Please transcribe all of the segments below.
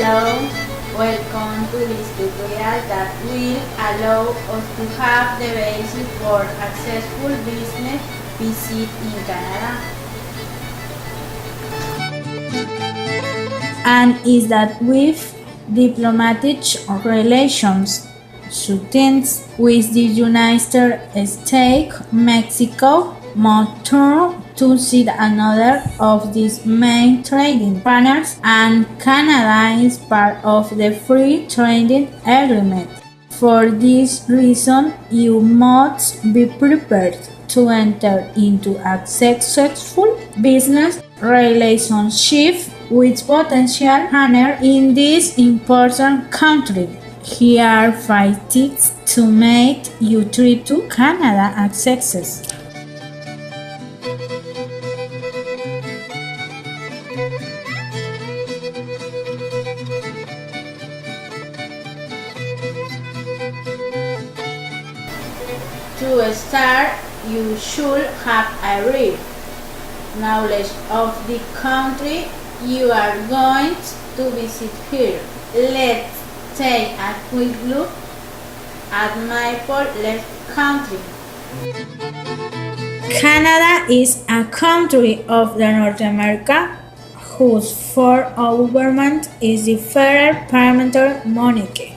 Hello, welcome to this tutorial that will allow us to have the basis for successful business visit in Canada. And is that with diplomatic relations sustains with the United States, Mexico, Montreal to see another of these main trading partners, and Canada is part of the free trading agreement. For this reason, you must be prepared to enter into a successful business relationship with potential partners in this important country. Here are 5 tips to make your trip to Canada a success. To start, you should have a brief knowledge of the country you are going to visit here. Let's take a quick look at Maple Leaf Country. Canada is a country of the North America whose form of government is the federal parliamentary monarchy.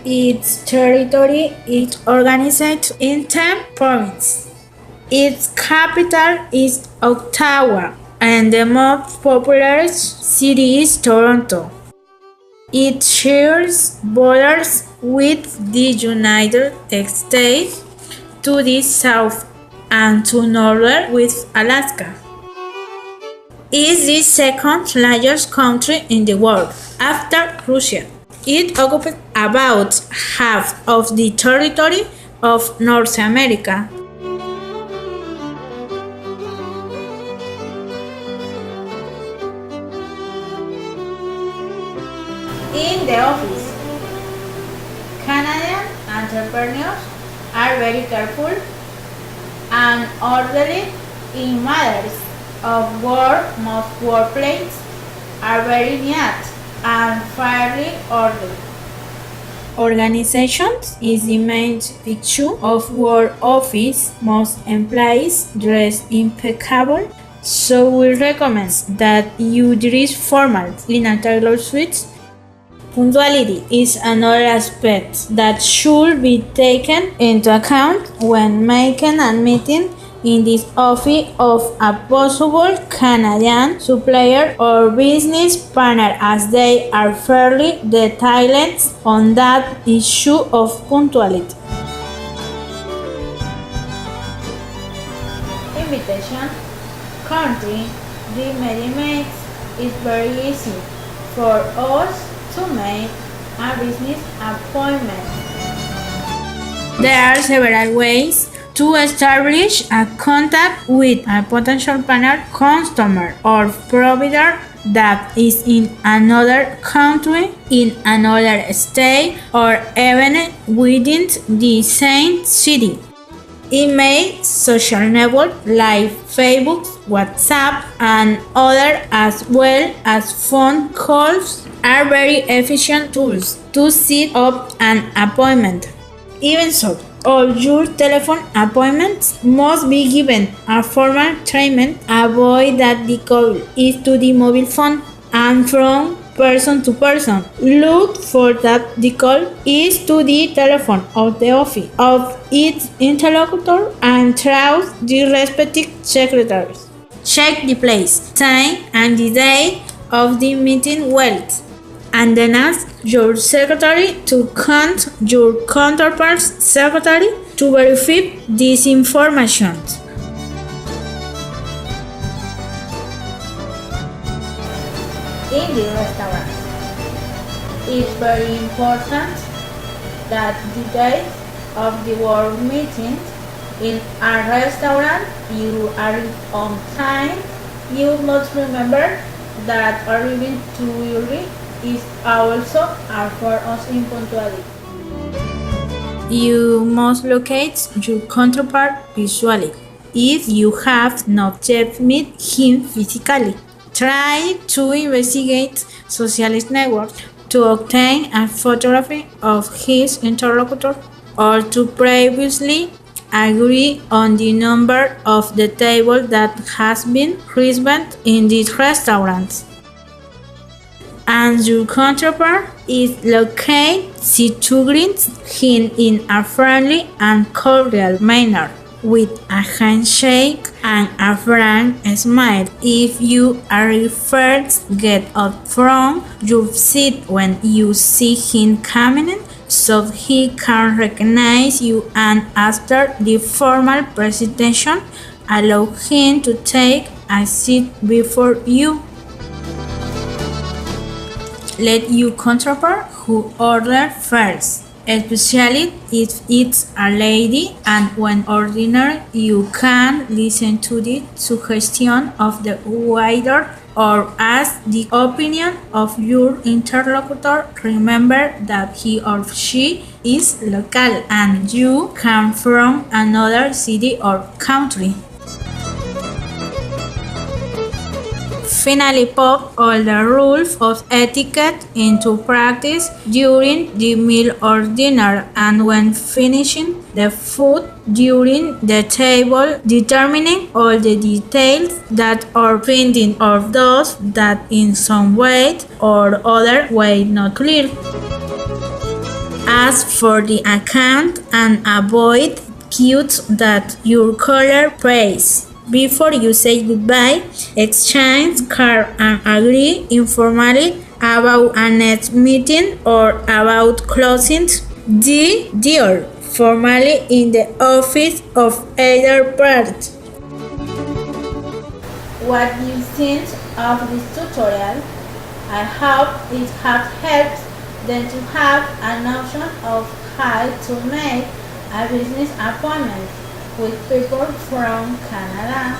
Its territory is organized in 10 provinces. Its capital is Ottawa, and the most populous city is Toronto. It shares borders with the United States to the south and to north with Alaska. It is the second largest country in the world after Russia. It occupies about half of the territory of North America. In the office, Canadian entrepreneurs are very careful and orderly in matters of work. Most workplaces are very neat and fairly ordered. Organizations is the main feature of work office. Most employees dress impeccable, so we recommend that you dress formal in a tailored suit. Punctuality is another aspect that should be taken into account when making a meeting in this office of a possible Canadian supplier or business partner, as they are fairly detailed on that issue of punctuality. Invitation. Currently, the meeting is very easy for us to make a business appointment. There are several ways to establish a contact with a potential partner, customer, or provider that is in another country, in another state, or even within the same city. Email, social network like Facebook, WhatsApp, and others, as well as phone calls, are very efficient tools to set up an appointment. Even so, all your telephone appointments must be given a formal treatment. Avoid that the call is to the mobile phone and from person to person. Look for that the call is to the telephone of the office of its interlocutor and trust the respective secretaries. Check the place, time, and the day of the meeting well, and then ask your secretary to contact your counterpart's secretary to verify this information. In the restaurant, it's very important that the day of the work meeting in a restaurant you arrive on time. You must remember that arriving too early is also a form of impunctuality. You must locate your counterpart visually if you have not yet met him physically. Try to investigate social networks to obtain a photography of his interlocutor or to previously agree on the number of the table that has been reserved in this restaurant. And your counterpart is located to greet him in a friendly and cordial manner, with a handshake and a frank smile. If you are first, get up from your seat when you see him coming in, so he can recognize you, and after the formal presentation, allow him to take a seat before you. Let your counterpart who order first, especially if it's a lady, and when ordering you can listen to the suggestion of the waiter or ask the opinion of your interlocutor. Remember that he or she is local and you come from another city or country. Finally, put all the rules of etiquette into practice during the meal or dinner, and when finishing the food during the table, determining all the details that are pending or those that in some way or other way not clear. Ask for the account and avoid cues that your caller praise. Before you say goodbye, exchange cards and agree informally about a next meeting or about closing the deal formally in the office of either party. What do you think of this tutorial? I hope it has helped them to have a notion of how to make a business appointment with people from Canada.